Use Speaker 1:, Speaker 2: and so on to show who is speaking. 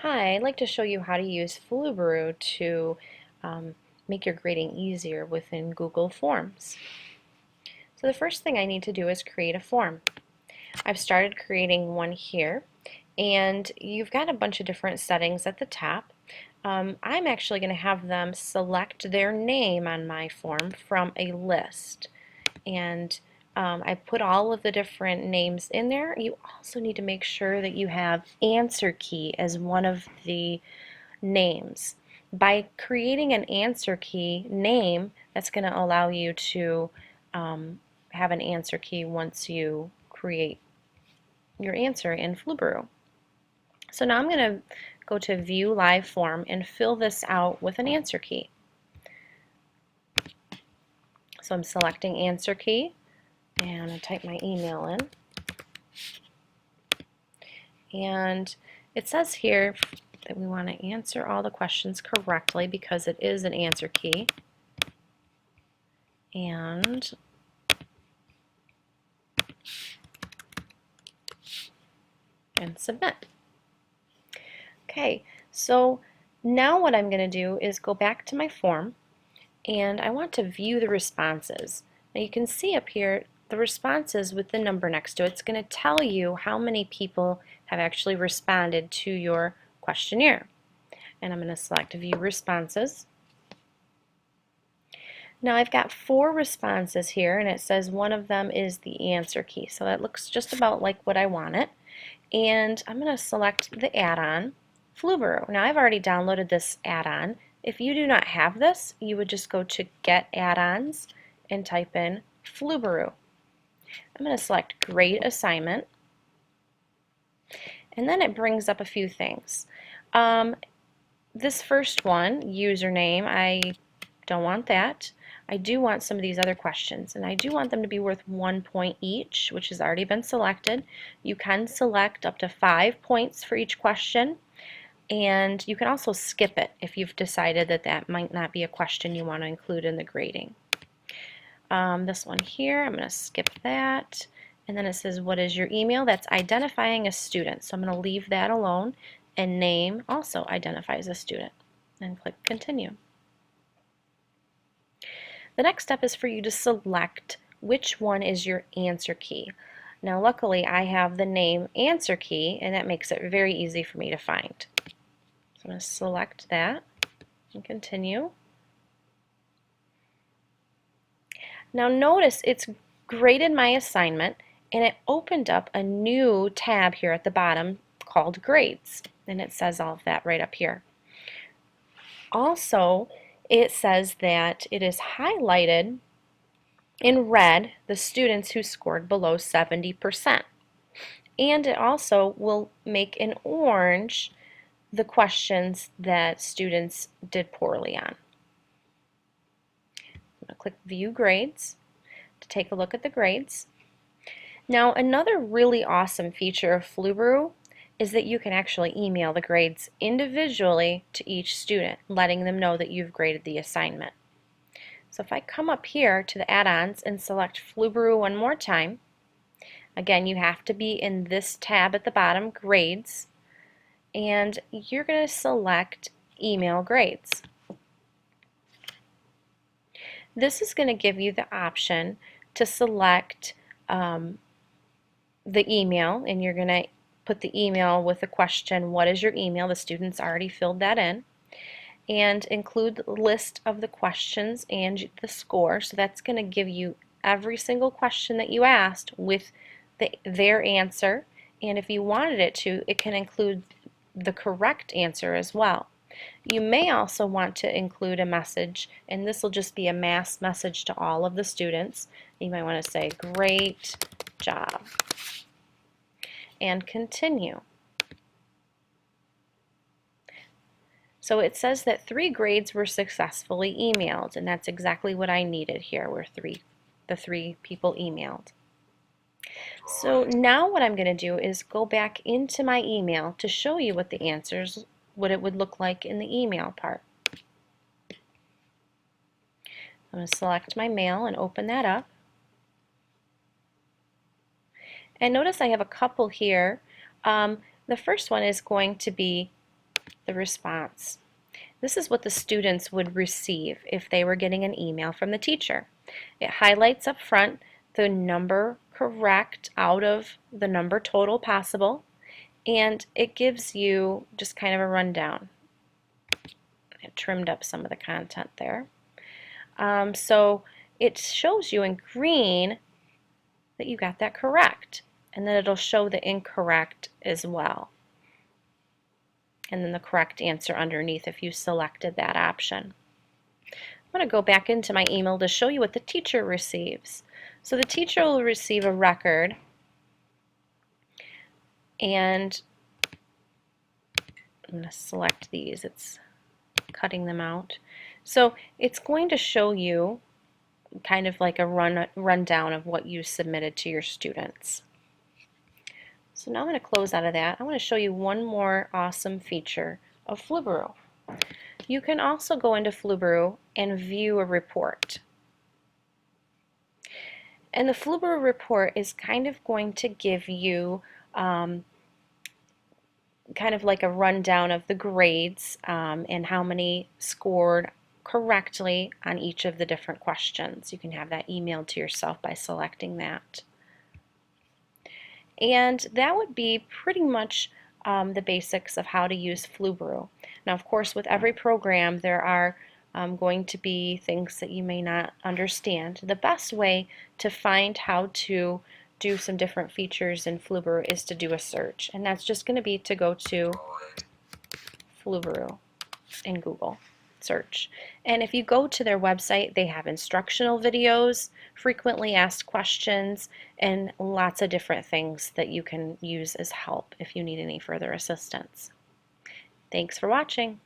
Speaker 1: Hi, I'd like to show you how to use Flubaroo to make your grading easier within Google Forms. So the first thing I need to do is create a form. I've started creating one here, and you've got a bunch of different settings at the top. I'm actually going to have them select their name on my form from a list. And I put all of the different names in there. You also need to make sure that you have answer key as one of the names. By creating an answer key name, that's going to allow you to have an answer key once you create your answer in Flubaroo. So now I'm going to go to View Live Form and fill this out with an answer key. So I'm selecting answer key, and I'm going to type my email in. And it says here that we want to answer all the questions correctly because it is an answer key. And submit. Okay, so now what I'm going to do is go back to my form, and I want to view the responses. Now you can see up here the responses with the number next to it. It's going to tell you how many people have actually responded to your questionnaire. And I'm going to select View Responses. Now I've got 4 responses here, and it says one of them is the answer key. So that looks just about like what I want it. And I'm going to select the add-on, Flubaroo. Now I've already downloaded this add-on. If you do not have this, you would just go to Get Add-ons and type in Flubaroo. I'm going to select Grade Assignment, and then it brings up a few things. This first one, username, I don't want that. I do want some of these other questions, and I do want them to be worth 1 point each, which has already been selected. You can select up to 5 points for each question, and you can also skip it if you've decided that that might not be a question you want to include in the grading. This one here, I'm going to skip that. And then it says, what is your email? That's identifying a student. So I'm going to leave that alone. And name also identifies a student. And click Continue. The next step is for you to select which one is your answer key. Now luckily I have the name answer key, and that makes it very easy for me to find. So I'm going to select that and continue. Now notice it's graded my assignment, and it opened up a new tab here at the bottom called Grades, and it says all of that right up here. Also, it says that it is highlighted in red the students who scored below 70%. And it also will make in orange the questions that students did poorly on. I'm going to click View Grades to take a look at the grades. Now another really awesome feature of Flubaroo is that you can actually email the grades individually to each student, letting them know that you've graded the assignment. So if I come up here to the add-ons and select Flubaroo one more time, again you have to be in this tab at the bottom, Grades, and you're going to select Email Grades. This is going to give you the option to select the email, and you're going to put the email with the question, what is your email? The students already filled that in. And include the list of the questions and the score. So that's going to give you every single question that you asked with their answer. And if you wanted it to, it can include the correct answer as well. You may also want to include a message, and this will just be a mass message to all of the students. You might want to say, great job, and continue. So it says that 3 grades were successfully emailed, and that's exactly what I needed here, were the 3 people emailed. So now what I'm going to do is go back into my email to show you what the answers, what it would look like in the email part. I'm going to select my mail and open that up. And notice I have a couple here. The first one is going to be the response. This is what the students would receive if they were getting an email from the teacher. It highlights up front the number correct out of the number total possible, and it gives you just kind of a rundown. I trimmed up some of the content there. So it shows you in green that you got that correct, and then it'll show the incorrect as well, and then the correct answer underneath if you selected that option. I'm going to go back into my email to show you what the teacher receives. So the teacher will receive a record, and I'm going to select these. It's cutting them out. So it's going to show you kind of like a rundown of what you submitted to your students. So now I'm going to close out of that. I want to show you one more awesome feature of Flubaroo. You can also go into Flubaroo and view a report. And the Flubaroo report is kind of going to give you kind of like a rundown of the grades and how many scored correctly on each of the different questions. You can have that emailed to yourself by selecting that. And that would be pretty much the basics of how to use Flubaroo. Now, of course, with every program, there are going to be things that you may not understand. The best way to find how to do some different features in Flubaroo is to do a search, and that's just going to be to go to Flubaroo in Google search. And if you go to their website, they have instructional videos, frequently asked questions, and lots of different things that you can use as help if you need any further assistance. Thanks for watching.